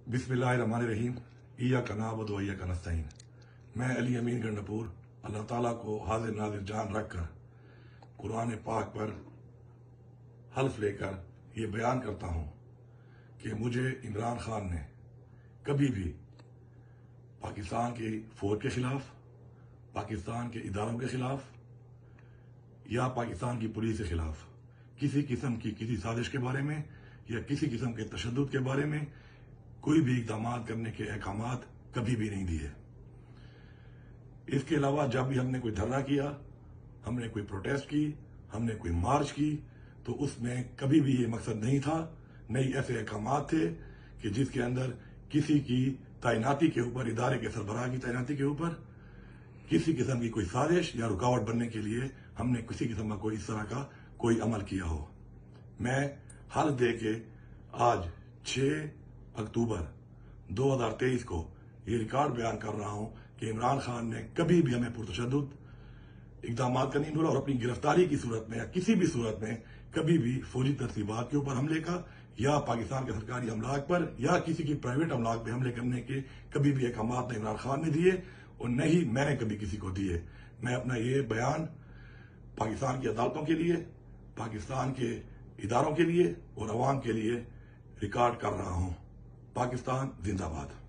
बिस्मिल्लाहिर्रहमानिर्रहीम। इय्याका नअबुदु व इय्याका नस्तईन। मैं अली अमीन गंडपुर अल्लाह ताला को हाजिर नाजिर जान रखकर कुरान पाक पर हल्फ लेकर ये बयान करता हूँ कि मुझे इमरान खान ने कभी भी पाकिस्तान की फौज के खिलाफ, पाकिस्तान के इदारों के खिलाफ या पाकिस्तान की पुलिस के खिलाफ किसी किस्म की किसी साजिश के बारे में या किसी किस्म के तशद्दुद के बारे में कोई भी इक़दाम करने के अहकामात कभी भी नहीं दिए। इसके अलावा जब भी हमने कोई धरना किया, हमने कोई प्रोटेस्ट की, हमने कोई मार्च की, तो उसमें कभी भी ये मकसद नहीं था, नहीं ऐसे अहकामात थे कि जिसके अंदर किसी की तैनाती के ऊपर, इदारे के सरबराह की तैनाती के ऊपर किसी किस्म की कोई साजिश या रुकावट बनने के लिए हमने किसी किस्म का कोई इस तरह का कोई अमल किया हो। मैं हल्फ दे के आज 6 अक्टूबर 2023 को ये रिकॉर्ड बयान कर रहा हूं कि इमरान खान ने कभी भी हमें पुरतशद्दुद इक़दाम का नहीं बोला और अपनी गिरफ्तारी की सूरत में या किसी भी सूरत में कभी भी फौजी तरतीबात के ऊपर हमले का या पाकिस्तान के सरकारी अमलाक पर या किसी की प्राइवेट अमलाक पर हमले करने के कभी भी अहकामात इमरान खान ने दिए और न ही मैंने कभी किसी को दिए। मैं अपना ये बयान पाकिस्तान की अदालतों के लिए, पाकिस्तान के इदारों के लिए और अवाम के लिए रिकॉर्ड कर रहा हूं। पाकिस्तान जिंदाबाद।